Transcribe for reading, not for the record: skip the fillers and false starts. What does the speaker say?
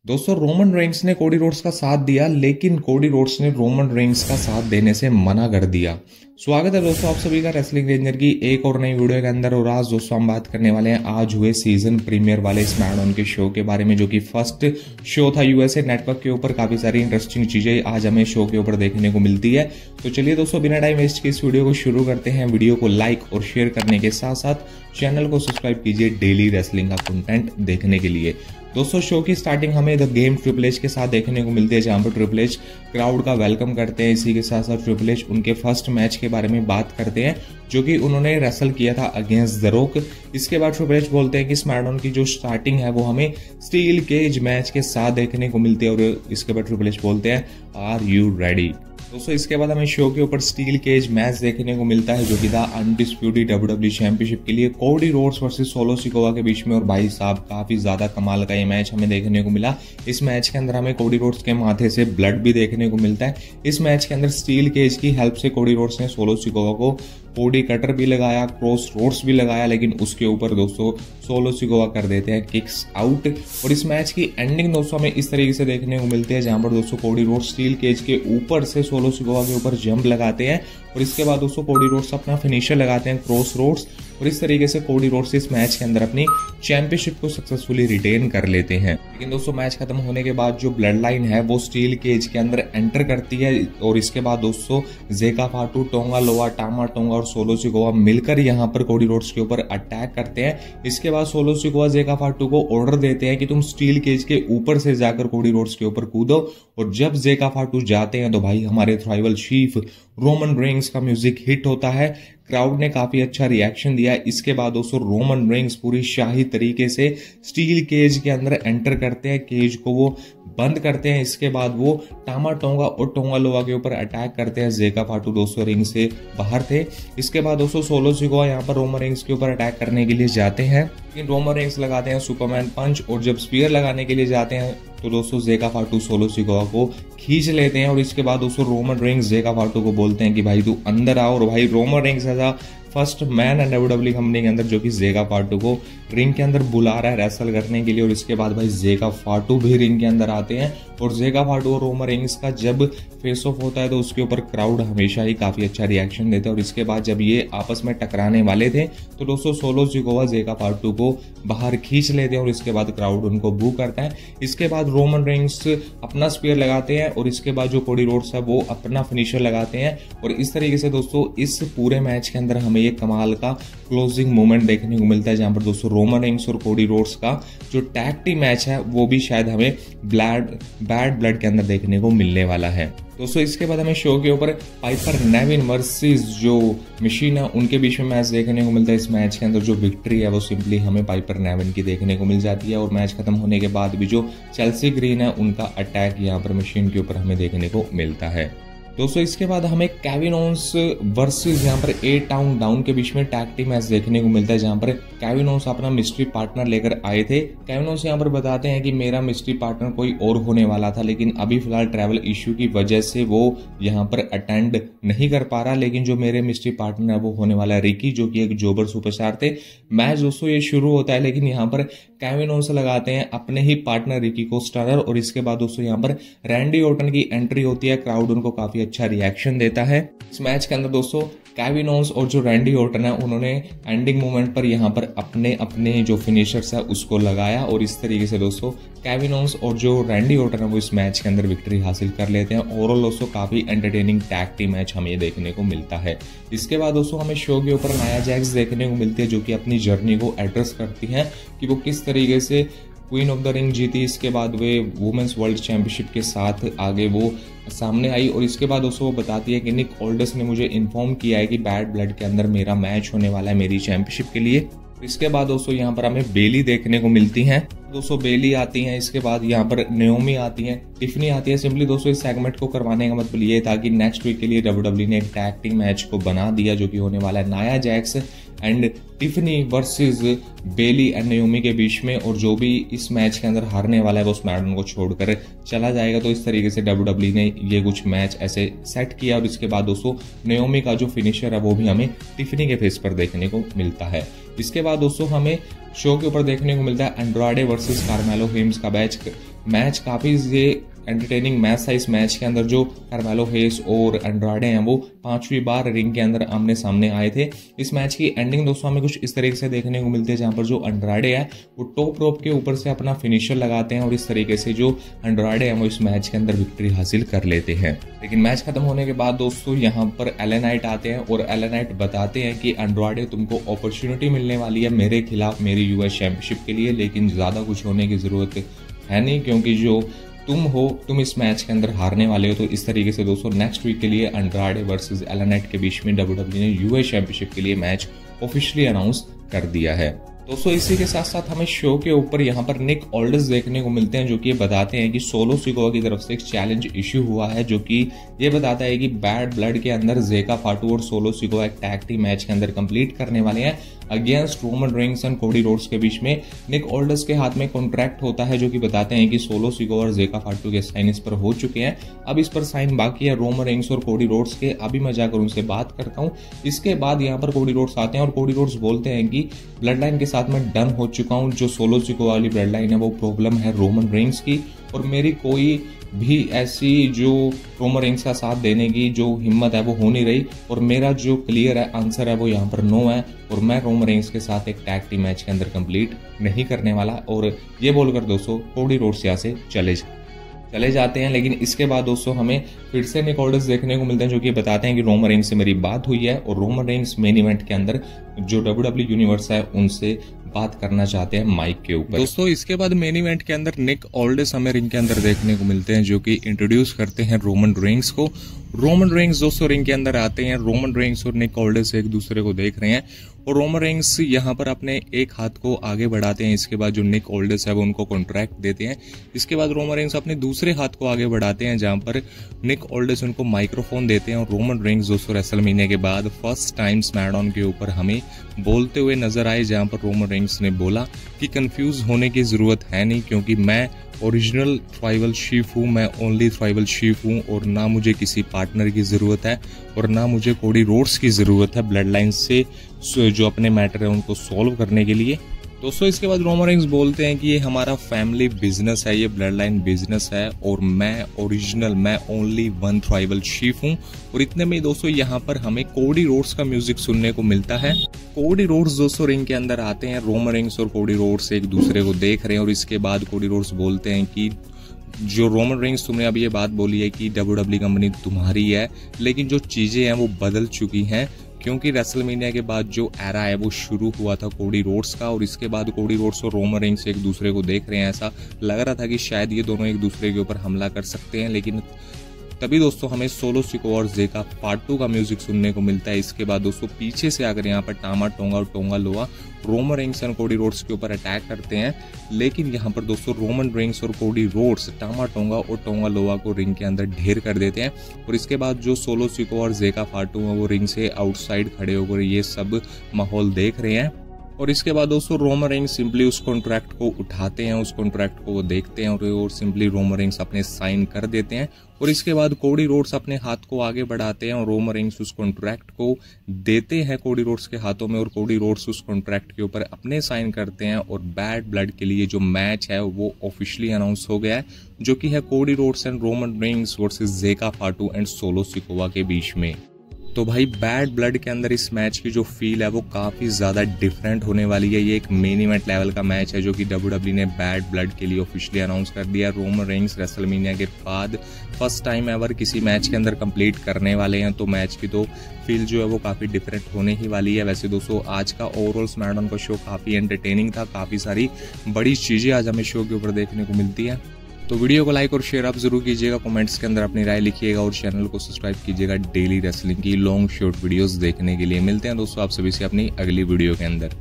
दोस्तों Roman Reigns ने Cody Rhodes का साथ दिया, लेकिन कोडी रोड्स ने रोमन रेंस का साथ देने से मना कर दिया। स्वागत है दोस्तों आप सभी का रेसलिंग रेंजर की एक और नई वीडियो के अंदर। और आज दोस्तों हम बात करने वाले हैं आज हुए सीजन प्रीमियर वाले स्मैकडाउन के शो के बारे में, जो कि फर्स्ट शो था यूएसए नेटवर्क के ऊपर। काफी सारी इंटरेस्टिंग चीजें आज हमें शो के ऊपर देखने को मिलती है। तो चलिए दोस्तों बिना टाइम वेस्ट के इस वीडियो को शुरू करते हैं। वीडियो को लाइक और शेयर करने के साथ साथ चैनल को सब्सक्राइब कीजिए डेली रेसलिंग का कंटेंट देखने के लिए। दोस्तों शो की स्टार्टिंग हमें द गेम ट्रिपल एच के साथ देखने को मिलती है, जहां पर ट्रिपल एच क्राउड का वेलकम करते हैं। इसी के साथ साथ ट्रिपल एच उनके फर्स्ट मैच के बारे में बात करते हैं, जो कि उन्होंने रेसल किया था अगेंस्ट द रॉक। इसके बाद ट्रिपल एच बोलते हैं कि स्मैकडाउन की जो स्टार्टिंग है वो हमें स्टील केज मैच के साथ देखने को मिलती है। और इसके बाद ट्रिपल एच बोलते हैं आर यू रेडी। दोस्तों इसके बाद हमें शो के ऊपर स्टील केज मैच देखने को मिलता है, जो कि था अनडिस्प्यूटेड डब्ल्यूडब्ल्यू चैंपियनशिप के लिए Cody Rhodes versus solo Sikoa के बीच में। और भाई साहब काफी ज्यादा कमाल का ये मैच हमें देखने को मिला। इस मैच के अंदर हमें कोडी रोड्स के माथे से ब्लड भी देखने को मिलता है। इस मैच के अंदर स्टील केज की हेल्प से कोडी रोड्स ने सोलो सिकोवा को कोडी कटर भी लगाया, क्रॉस रोड्स भी लगाया, लेकिन उसके ऊपर दोस्तों सोलो सिकोवा कर देते हैं किक्स आउट। और इस मैच की एंडिंग दोस्तों हमें इस तरीके से देखने को मिलती है, जहां पर दोस्तों कोडी रोड्स स्टील केज के ऊपर से सोलो सिकोवा के ऊपर जंप लगाते हैं। और इसके बाद दोस्तों कोडी रोड्स अपना फिनिशर लगाते हैं क्रॉस रोड्स। और इस तरीके से कोडी रोड्स इस मैच के अंदर अपनी चैंपियनशिप को सक्सेसफुली रिटेन कर लेते हैं। लेकिन दोस्तों मैच खत्म होने के बाद जो ब्लड लाइन है वो स्टील केज के अंदर एंटर करती है। और इसके बाद दोस्तों जेका फाटू, टोंगा लोआ, टामा टोंगा और सोलो सिकोवा मिलकर यहाँ पर कोडी रोड्स के ऊपर अटैक करते हैं। इसके बाद सोलो सिकोवा जेका फाटू को ऑर्डर देते हैं कि तुम स्टील केज के ऊपर से जाकर कोडी रोड्स के ऊपर कूदो। और जब जेका फाटू जाते हैं तो भाई हमारे ट्राइबल चीफ रोमन रेंस का म्यूजिक हिट होता है। क्राउड ने काफी अच्छा रिएक्शन दिया। इसके बाद दोस्तों रोमन रेंस पूरी शाही तरीके से स्टील केज के अंदर एंटर करते हैं, केज को वो बंद करते हैं। इसके बाद वो टामा टोंगा और टोंगा लोआ के ऊपर अटैक करते हैं। जेका फाटू दोस्तों रिंग से बाहर थे। इसके बाद दोस्तों सोलो सिकोवा यहाँ पर रोमन रेंस के ऊपर अटैक करने के लिए जाते हैं, लेकिन रोमन रेंस लगाते हैं सुपरमैन पंच। और जब स्पीयर लगाने के लिए जाते हैं तो दोस्तों जेका फाटू सोलो सिकोवा को खींच लेते हैं। और इसके बाद दोस्तों रोमन रेंस जेका फाटू को बोलते हैं कि भाई तू अंदर आओ। और भाई रोमन रेंस ऐसा फर्स्ट मैन है डब्ल्यूडब्ल्यू कंपनी के अंदर जो कि जेका फाटू को रिंग के अंदर बुला रहा है रेसल करने के लिए। और इसके बाद भाई जेका फाटू भी रिंग के अंदर आते हैं। और जेका फाटू और रोमन रेंस का जब फेस ऑफ होता है तो उसके ऊपर क्राउड हमेशा ही काफी अच्छा रिएक्शन देते हैं। और इसके बाद जब ये आपस में टकराने वाले थे तो दोस्तों सोलो सिकोवा जेका फाटू को बाहर खींच लेते हैं। और इसके बाद क्राउड उनको बू करता है। इसके बाद रोमन रेंस अपना स्पीयर लगाते हैं। और इसके बाद जो कोडी रोड्स है वो अपना फिनिशर लगाते हैं। और इस तरीके से दोस्तों इस पूरे मैच के अंदर हमें ये कमाल का क्लोजिंग मोमेंट देखने को मिलता है, जहां पर दोस्तों रोमन रेंस और कोडी रोड्स का जो टैग टीम मैच है वो भी शायद हमें बैड ब्लड के अंदर देखने को मिलने वाला है। दोस्तों इसके बाद हमें शो के ऊपर पाइपर नेविन वर्सेस जो मशीन है उनके बीच में मैच देखने को मिलता है। इस मैच के अंदर जो विक्ट्री है वो सिंपली हमें पाइपर नेविन की देखने को मिल जाती है। और मैच खत्म होने के बाद भी जो चेल्सी ग्रीन है उनका अटैक यहाँ पर मशीन के ऊपर हमें देखने को मिलता है। दोस्तों इसके बाद हमें केविन ओन्स वर्सेस यहाँ पर ए टाउन डाउन के बीच में टैग टीम मैच देखने को मिलता है, जहां पर केविन ओन्स अपना मिस्ट्री पार्टनर लेकर आए थे। केविन ओन्स यहाँ पर बताते हैं कि मेरा मिस्ट्री पार्टनर कोई और होने वाला था, लेकिन अभी फिलहाल ट्रैवल इश्यू की वजह से वो यहाँ पर अटेंड नहीं कर पा रहा। लेकिन जो मेरे मिस्ट्री पार्टनर है वो होने वाला है रिकी, जो कि एक जोबर सुपरस्टार थे। मैच दोस्तों ये शुरू होता है, लेकिन यहाँ पर केविन ओन्स लगाते हैं अपने ही पार्टनर रिकी को स्टारर। और इसके बाद दोस्तों यहाँ पर रैंडी ऑर्टन की एंट्री होती है। क्राउड उनको काफी अच्छा रिएक्शन देता है। इस मैच के अंदर दोस्तों केविन ओन्स और जो रैंडी ऑर्टन है उन्होंने एंडिंग मोमेंट पर यहाँ पर अपने जो फिनिशर्स है उसको लगाया। और इस तरीके से दोस्तों केविन ओन्स और जो रैंडी ऑर्टन है वो इस मैच के अंदर विक्ट्री हासिल कर लेते हैं। ओवरऑल दोस्तों काफी एंटरटेनिंग टैग टीम मैच हमें ये देखने को मिलता है। इसके बाद दोस्तों हमें शो के ऊपर नाया जैक्स देखने को मिलती है, जो कि अपनी जर्नी को एड्रेस करती है कि वो किस तरीके से क्वीन ऑफ द रिंग जीती। इसके बाद वे वुमेन्स वर्ल्ड चैंपियनशिप के साथ आगे वो सामने आई। और इसके बाद दोस्तों वो बताती है कि निक ऑल्डस ने मुझे इन्फॉर्म किया है कि बैड ब्लड के अंदर मेरा मैच होने वाला है मेरी चैंपियनशिप के लिए। इसके बाद दोस्तों यहाँ पर हमें बेली देखने को मिलती हैं। दोस्तों बेली आती हैं, इसके बाद यहाँ पर नेओमी आती हैं, टिफनी आती है। सिंपली दोस्तों इस सेगमेंट को करवाने का मतलब ये था कि नेक्स्ट वीक के लिए डब्ल्यूडब्ल्यू ने एक टैग टीम मैच को बना दिया, जो कि होने वाला है Nia Jax and Tiffany versus Bayley and Naomi के बीच में। और जो भी इस मैच के अंदर हारने वाला है वो स्मैकडाउन को छोड़कर चला जाएगा। तो इस तरीके से डब्ल्यूडब्ल्यू ने ये कुछ मैच ऐसे सेट किया। और इसके बाद दोस्तों नेओमी का जो फिनिशर है वो भी हमें टिफनी के फेस पर देखने को मिलता है। इसके बाद दोस्तों हमें शो के ऊपर देखने को मिलता है एंड्राडे वर्सेस कार्मेलो हेम्स का मैच काफी एंटरटेनिंग मैच था। इस मैच के अंदर जो कार्मेलो हेस और एंड्राडे हैं वो 5वीं बार रिंग के अंदर आमने सामने आए थे। इस मैच की एंडिंग दोस्तों हमें कुछ इस तरीके से देखने को मिलती है, जहां पर जो एंड्राडे है वो टॉप रोप के ऊपर से अपना फिनिशर लगाते हैं और इस तरीके से जो एंड्राडे है वो इस मैच के अंदर विक्ट्री हासिल कर लेते हैं। लेकिन मैच खत्म होने के बाद दोस्तों यहाँ पर एलन नाइट आते हैं और एलन नाइट बताते हैं कि एंड्राडे तुमको अपॉर्चुनिटी मिलने वाली है मेरे खिलाफ मेरी यूएस चैंपियनशिप के लिए, लेकिन ज्यादा कुछ होने की जरूरत है नहीं, क्योंकि जो तुम इस मैच के अंदर हारने वाले हो। तो इस तरीके से दोस्तों नेक्स्ट वीक के लिए एंड्राडे वर्सेस एलन नाइट के बीच में डब्ल्यूडब्ल्यूई ने यूएस चैंपियनशिप के लिए मैच ऑफिशियली अनाउंस कर दिया है। दोस्तों इसी के साथ साथ हमें शो के ऊपर यहाँ पर निक ऑल्डर्स देखने को मिलते हैं, जो कि ये बताते हैं कि सोलो सिकोआ की तरफ से एक चैलेंज इश्यू हुआ है, जो कि ये बताता है कि बैड ब्लड के अंदर जेका फाटू और सोलो सिकोआ एक टैग टीम मैच के अंदर कंप्लीट करने वाले हैं against Roman Reigns and Cody Rhodes के बीच में। निक ऑल्डर्स के हाथ में कॉन्ट्रैक्ट होता है, जो कि बताते हैं कि सोलो सिकोआ और जेका फाटू के साइन इस पर हो चुके हैं, अब इस पर साइन बाकी है रोमन रेंस और कोडी रोड्स के। अभी मैं जाकर उनसे बात करता हूँ। इसके बाद यहाँ पर कोडी रोड्स आते हैं और कोडी रोड्स बोलते हैं कि ब्लड लाइन के साथ मैं डन हो चुका हूं, जो सोलो सिकोआ वाली ब्लड लाइन है वो प्रॉब्लम है रोमन रेंस की, और मेरी कोई भी ऐसी जो रोमन रेंस का साथ देने की जो हिम्मत है वो हो नहीं रही, और मेरा जो क्लियर है आंसर है वो यहाँ पर नो है, और मैं रोमन रेंस के साथ एक टैग टीम मैच के अंदर कंप्लीट नहीं करने वाला। और ये बोलकर दोस्तों कोडी रोड्स यहाँ से चले जाते हैं। लेकिन इसके बाद दोस्तों हमें फिर से निक ऑल्डर्स देखने को मिलते हैं, जो कि बताते हैं कि रोमन रेंस से मेरी बात हुई है और रोमन रेंस मेन इवेंट के अंदर जो डब्ल्यूडब्ल्यूई यूनिवर्स है उनसे बात करना चाहते हैं माइक के ऊपर। दोस्तों इसके बाद मेन इवेंट के अंदर निक ऑल्डर्स हमें रिंग के अंदर देखने को मिलते हैं, जो कि इंट्रोड्यूस करते हैं रोमन रेंस को। रोमन रेंस दोस्तों रिंग के अंदर आते हैं, रोमन रेंस और निक ऑल्डर्स एक दूसरे को देख रहे हैं और रोमन रेंस यहाँ पर अपने एक हाथ को आगे बढ़ाते हैं। इसके बाद जो निक ऑल्डर्स है वो उनको कॉन्ट्रैक्ट देते हैं। इसके बाद रोमन रेंस अपने दूसरे हाथ को आगे बढ़ाते हैं, जहां पर निक ऑल्डर्स उनको माइक्रोफोन देते हैं और रोमन रेंस दोस्तों रेसलमेनिया के बाद फर्स्ट टाइम स्मैकडाउन के ऊपर हमें बोलते हुए नजर आए, जहां पर रोमन रेंस ने बोला कि कंफ्यूज होने की जरूरत है नहीं, क्योंकि मैं ओरिजिनल ट्राइबल चीफ हूँ, मैं ओनली ट्राइबल चीफ हूँ और ना मुझे किसी पार्टनर की जरूरत है और ना मुझे कोडी रोड्स की जरूरत है ब्लड लाइन से जो अपने मैटर है उनको सॉल्व करने के लिए। दोस्तों इसके बाद रोमन रेंस बोलते हैं कि ये हमारा फैमिली बिजनेस है, ये ब्लड लाइन बिजनेस है और मैं ओनली वन ट्राइबल चीफ हूँ। और इतने में दोस्तों यहाँ पर हमें कोडी रोड्स का म्यूजिक सुनने को मिलता है। कोडी रोड्स दोस्तों रिंग के अंदर आते हैं, रोमन रेंस और कोडी रोड्स एक दूसरे को देख रहे हैं और इसके बाद कोडी रोड्स बोलते हैं कि जो रोमन रेंस तुमने अभी ये बात बोली है कि डब्ल्यूडब्ल्यूई कंपनी तुम्हारी है, लेकिन जो चीजें हैं वो बदल चुकी हैं, क्योंकि रेसलमेनिया के बाद जो एरा है वो शुरू हुआ था कोडी रोड्स का, और इसके बाद कोडी रोड्स और रोमन रेंस एक दूसरे को देख रहे हैं। ऐसा लग रहा था कि शायद ये दोनों एक दूसरे के ऊपर हमला कर सकते हैं, लेकिन तभी दोस्तों हमें सोलो सिकोआ और जेका पार्ट 2 का म्यूजिक सुनने को मिलता है। इसके बाद दोस्तों पीछे से आकर यहाँ पर टामा टोंगा और टोंगा लोआ रोमन रेंस और कोडी रोड्स के ऊपर अटैक करते हैं, लेकिन यहाँ पर दोस्तों रोमन रेंस और कोडी रोड्स टामा टोंगा और टोंगा लोआ को रिंग के अंदर ढेर कर देते हैं। और इसके बाद जो सोलो सिकोआ और जेका पार्ट 2 है वो रिंग से आउटसाइड खड़े होकर ये सब माहौल देख रहे हैं। और इसके बाद दोस्तों रोमन रेंस सिंपली उस कॉन्ट्रैक्ट को उठाते हैं, उस कॉन्ट्रैक्ट को वो देखते हैं और सिंपली रोमन रेंस अपने साइन कर देते हैं। और इसके बाद कोडी रोड्स अपने हाथ को आगे बढ़ाते हैं और रोमन रेंस उस कॉन्ट्रैक्ट को देते हैं कोडी रोड्स के हाथों में और कोडी रोड्स उस कॉन्ट्रैक्ट के ऊपर अपने साइन करते हैं। और बैड ब्लड के लिए जो मैच है वो ऑफिशियली अनाउंस हो गया है, जो कि है Cody Rhodes and Roman Reigns versus जेका फाटू एंड सोलो सिकोआ के बीच में। तो भाई बैड ब्लड के अंदर इस मैच की जो फील है वो काफी ज्यादा डिफरेंट होने वाली है। ये एक मेन इवेंट लेवल का मैच है, जो कि डब्ल्यूडब्ल्यूई ने बैड ब्लड के लिए ऑफिशियली अनाउंस कर दिया। रोमन रेंस रेसलमेनिया के बाद फर्स्ट टाइम एवर किसी मैच के अंदर कंप्लीट करने वाले हैं, तो मैच की तो फील जो है वो काफी डिफरेंट होने ही वाली है। वैसे दोस्तों आज का ओवरऑल स्मैकडाउन का शो काफी एंटरटेनिंग था, काफी सारी बड़ी चीजें आज हमें शो के ऊपर देखने को मिलती है। तो वीडियो को लाइक और शेयर आप जरूर कीजिएगा, कमेंट्स के अंदर अपनी राय लिखिएगा और चैनल को सब्सक्राइब कीजिएगा डेली रेसलिंग की लॉन्ग शॉर्ट वीडियोस देखने के लिए। मिलते हैं दोस्तों आप सभी से अपनी अगली वीडियो के अंदर।